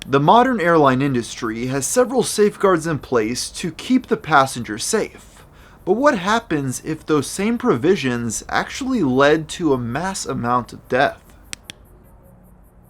The modern airline industry has several safeguards in place to keep the passenger safe. But what happens if those same provisions actually led to a mass amount of death?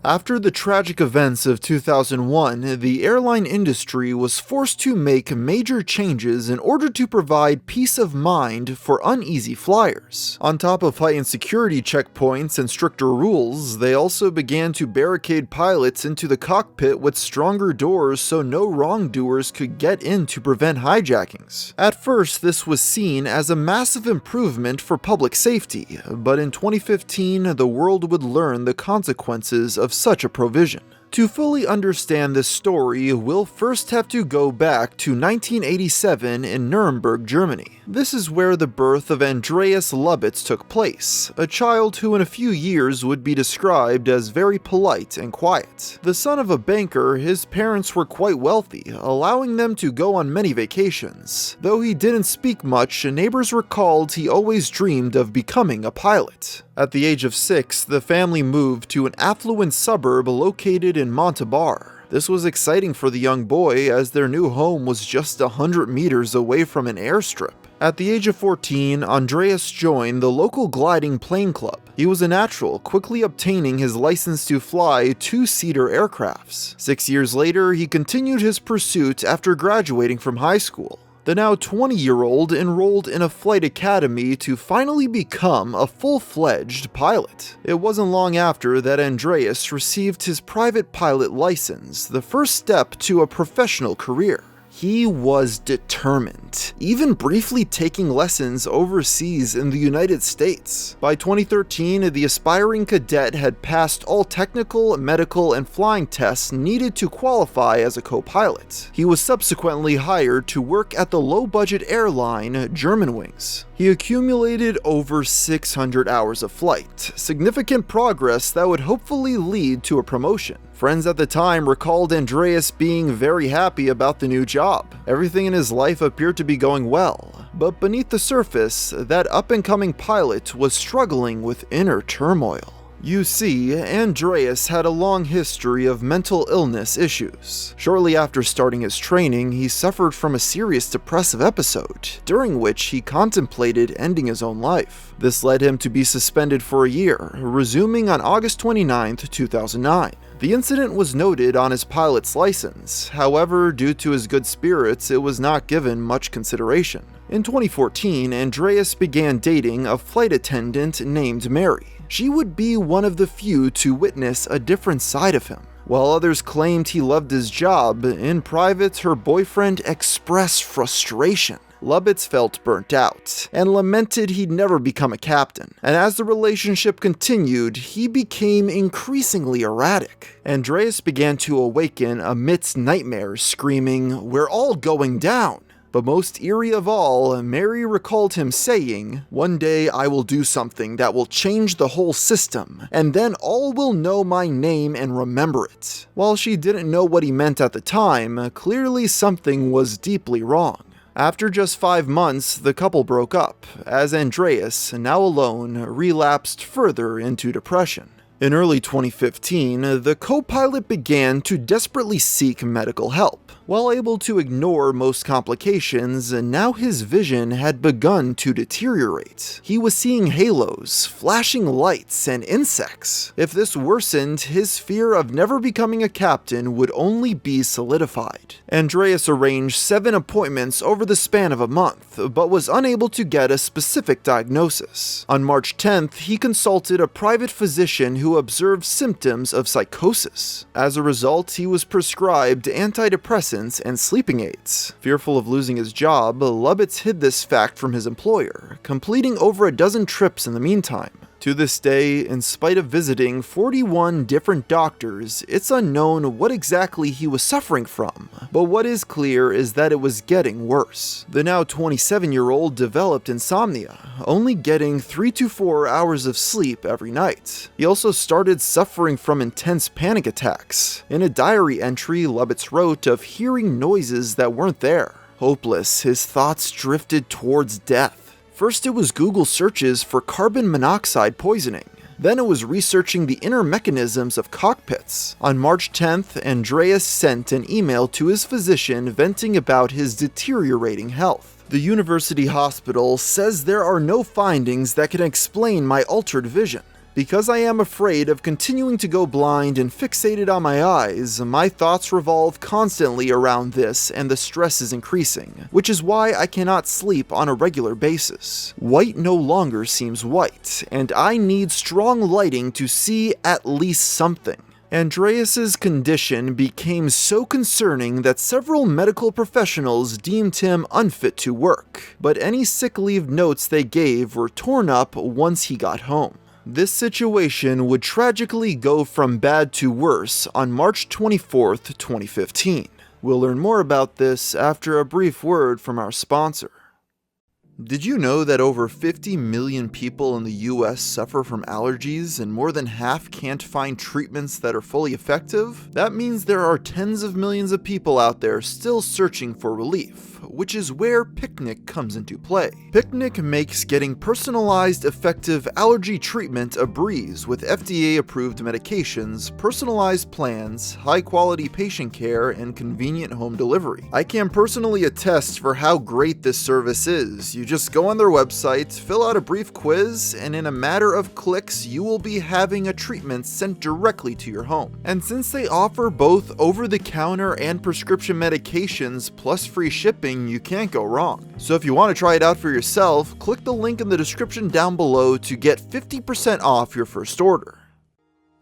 After the tragic events of 2001, the airline industry was forced to make major changes in order to provide peace of mind for uneasy flyers. On top of heightened security checkpoints and stricter rules, they also began to barricade pilots into the cockpit with stronger doors so no wrongdoers could get in to prevent hijackings. At first, this was seen as a massive improvement for public safety, but in 2015, the world would learn the consequences of such a provision. To fully understand this story, we'll first have to go back to 1987 in Nuremberg, Germany. This is where the birth of Andreas Lubitz took place, a child who in a few years would be described as very polite and quiet. The son of a banker, his parents were quite wealthy, allowing them to go on many vacations. Though he didn't speak much, neighbors recalled he always dreamed of becoming a pilot. At the age of 6, the family moved to an affluent suburb located in Montebar. This was exciting for the young boy as their new home was just 100 meters away from an airstrip. At the age of 14, Andreas joined the local gliding plane club. He was a natural, quickly obtaining his license to fly two-seater aircrafts. 6 years later, he continued his pursuit after graduating from high school. The now 20-year-old enrolled in a flight academy to finally become a full-fledged pilot. It wasn't long after that Andreas received his private pilot license, the first step to a professional career. He was determined, even briefly taking lessons overseas in the United States. By 2013, the aspiring cadet had passed all technical, medical, and flying tests needed to qualify as a co-pilot. He was subsequently hired to work at the low-budget airline Germanwings. He accumulated over 600 hours of flight, significant progress that would hopefully lead to a promotion. Friends at the time recalled Andreas being very happy about the new job. Everything in his life appeared to be going well, but beneath the surface, that up-and-coming pilot was struggling with inner turmoil. You see, Andreas had a long history of mental illness issues. Shortly after starting his training, he suffered from a serious depressive episode, during which he contemplated ending his own life. This led him to be suspended for a year, resuming on August 29, 2009. The incident was noted on his pilot's license. However, due to his good spirits, it was not given much consideration. In 2014, Andreas began dating a flight attendant named Mary. She would be one of the few to witness a different side of him. While others claimed he loved his job, in private her boyfriend expressed frustration. Lubitz felt burnt out, and lamented he'd never become a captain. And as the relationship continued, he became increasingly erratic. Andreas began to awaken amidst nightmares, screaming, "We're all going down!" But most eerie of all, Mary recalled him saying, "One day I will do something that will change the whole system, and then all will know my name and remember it." While she didn't know what he meant at the time, clearly something was deeply wrong. After just 5 months, the couple broke up, as Andreas, now alone, relapsed further into depression. In early 2015, the co-pilot began to desperately seek medical help. While able to ignore most complications, now his vision had begun to deteriorate. He was seeing halos, flashing lights, and insects. If this worsened, his fear of never becoming a captain would only be solidified. Andreas arranged 7 appointments over the span of a month, but was unable to get a specific diagnosis. On March 10th, he consulted a private physician who observed symptoms of psychosis. As a result, he was prescribed antidepressants and sleeping aids. Fearful of losing his job, Lubitz hid this fact from his employer, completing over a dozen trips in the meantime. To this day, in spite of visiting 41 different doctors, it's unknown what exactly he was suffering from. But what is clear is that it was getting worse. The now 27-year-old developed insomnia, only getting 3 to 4 hours of sleep every night. He also started suffering from intense panic attacks. In a diary entry, Lubitz wrote of hearing noises that weren't there. Hopeless, his thoughts drifted towards death. First, it was Google searches for carbon monoxide poisoning. Then it was researching the inner mechanisms of cockpits. On March 10th, Andreas sent an email to his physician venting about his deteriorating health. The university hospital says there are no findings that can explain my altered vision. Because I am afraid of continuing to go blind and fixated on my eyes, my thoughts revolve constantly around this and the stress is increasing, which is why I cannot sleep on a regular basis. White no longer seems white, and I need strong lighting to see at least something. Andreas's condition became so concerning that several medical professionals deemed him unfit to work, but any sick leave notes they gave were torn up once he got home. This situation would tragically go from bad to worse on March 24th, 2015. We'll learn more about this after a brief word from our sponsor. Did you know that over 50 million people in the US suffer from allergies and more than half can't find treatments that are fully effective? That means there are tens of millions of people out there still searching for relief, which is where Picnic comes into play. Picnic makes getting personalized, effective allergy treatment a breeze with FDA-approved medications, personalized plans, high-quality patient care, and convenient home delivery. I can personally attest for how great this service is. You just go on their website, fill out a brief quiz, and in a matter of clicks, you will be having a treatment sent directly to your home. And since they offer both over-the-counter and prescription medications plus free shipping, you can't go wrong. So if you want to try it out for yourself, click the link in the description down below to get 50% off your first order.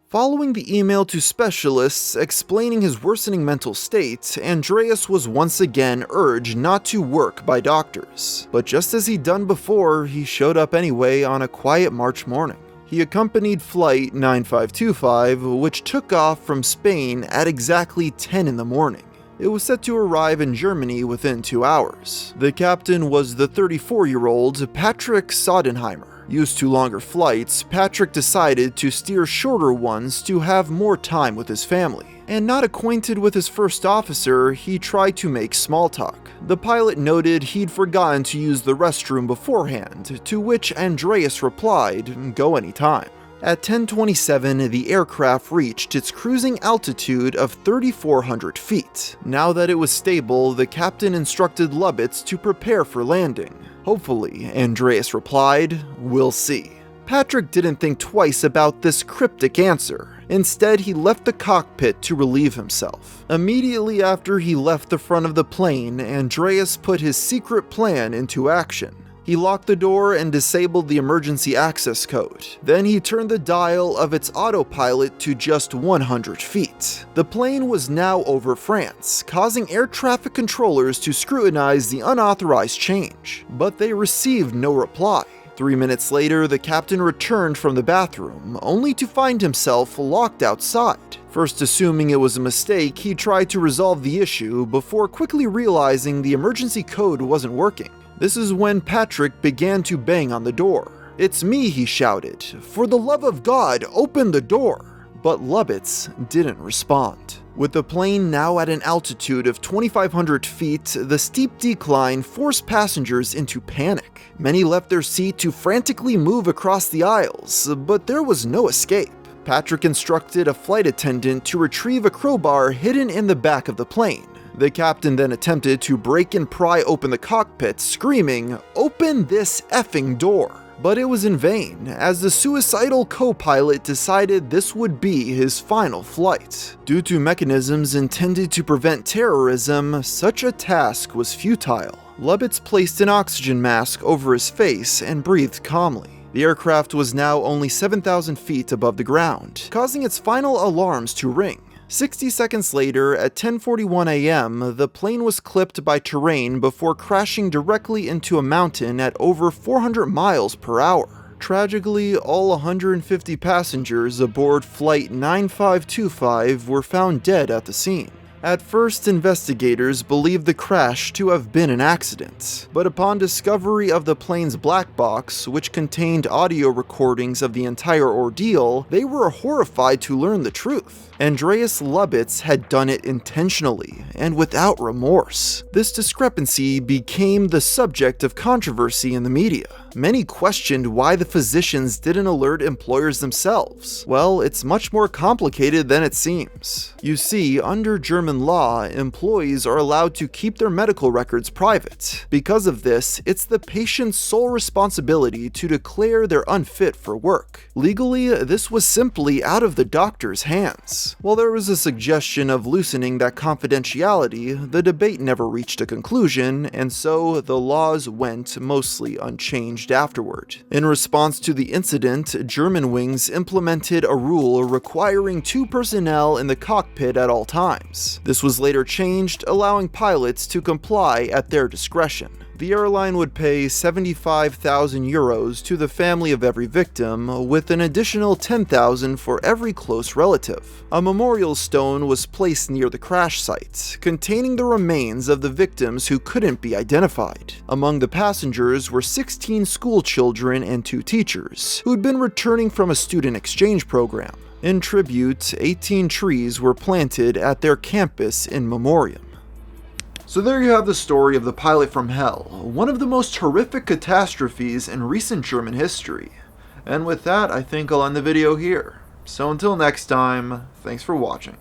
Following the email to specialists explaining his worsening mental state, Andreas was once again urged not to work by doctors. But just as he'd done before, he showed up anyway on a quiet March morning. He accompanied Flight 9525, which took off from Spain at exactly 10 in the morning. It was set to arrive in Germany within 2 hours. The captain was the 34-year-old Patrick Sodenheimer. Used to longer flights, Patrick decided to steer shorter ones to have more time with his family. And not acquainted with his first officer, he tried to make small talk. The pilot noted he'd forgotten to use the restroom beforehand, to which Andreas replied, "Go anytime." At 10:27, the aircraft reached its cruising altitude of 3,400 feet. Now that it was stable, the captain instructed Lubitz to prepare for landing. "Hopefully," Andreas replied, "we'll see." Patrick didn't think twice about this cryptic answer. Instead, he left the cockpit to relieve himself. Immediately after he left the front of the plane, Andreas put his secret plan into action. He locked the door and disabled the emergency access code. Then he turned the dial of its autopilot to just 100 feet. The plane was now over France, causing air traffic controllers to scrutinize the unauthorized change. But they received no reply. 3 minutes later, the captain returned from the bathroom, only to find himself locked outside. First assuming it was a mistake, he tried to resolve the issue before quickly realizing the emergency code wasn't working. This is when Patrick began to bang on the door. "It's me," he shouted. "For the love of God, open the door!" But Lubitz didn't respond. With the plane now at an altitude of 2,500 feet, the steep decline forced passengers into panic. Many left their seat to frantically move across the aisles, but there was no escape. Patrick instructed a flight attendant to retrieve a crowbar hidden in the back of the plane. The captain then attempted to break and pry open the cockpit, screaming, "Open this effing door!" But it was in vain, as the suicidal co-pilot decided this would be his final flight. Due to mechanisms intended to prevent terrorism, such a task was futile. Lubitz placed an oxygen mask over his face and breathed calmly. The aircraft was now only 7,000 feet above the ground, causing its final alarms to ring. 60 seconds later, at 10:41 a.m., the plane was clipped by terrain before crashing directly into a mountain at over 400 miles per hour. Tragically, all 150 passengers aboard Flight 9525 were found dead at the scene. At first, investigators believed the crash to have been an accident, but upon discovery of the plane's black box, which contained audio recordings of the entire ordeal, they were horrified to learn the truth. Andreas Lubitz had done it intentionally and without remorse. This discrepancy became the subject of controversy in the media. Many questioned why the physicians didn't alert employers themselves. Well, it's much more complicated than it seems. You see, under German law, employees are allowed to keep their medical records private. Because of this, it's the patient's sole responsibility to declare they're unfit for work. Legally, this was simply out of the doctor's hands. While there was a suggestion of loosening that confidentiality, the debate never reached a conclusion, and so the laws went mostly unchanged afterward. In response to the incident, Germanwings implemented a rule requiring 2 personnel in the cockpit at all times. This was later changed, allowing pilots to comply at their discretion. The airline would pay 75,000 euros to the family of every victim, with an additional 10,000 for every close relative. A memorial stone was placed near the crash site, containing the remains of the victims who couldn't be identified. Among the passengers were 16 school children and 2 teachers, who'd been returning from a student exchange program. In tribute, 18 trees were planted at their campus in memoriam. So there you have the story of the pilot from hell, one of the most horrific catastrophes in recent German history. And with that, I think I'll end the video here. So until next time, thanks for watching.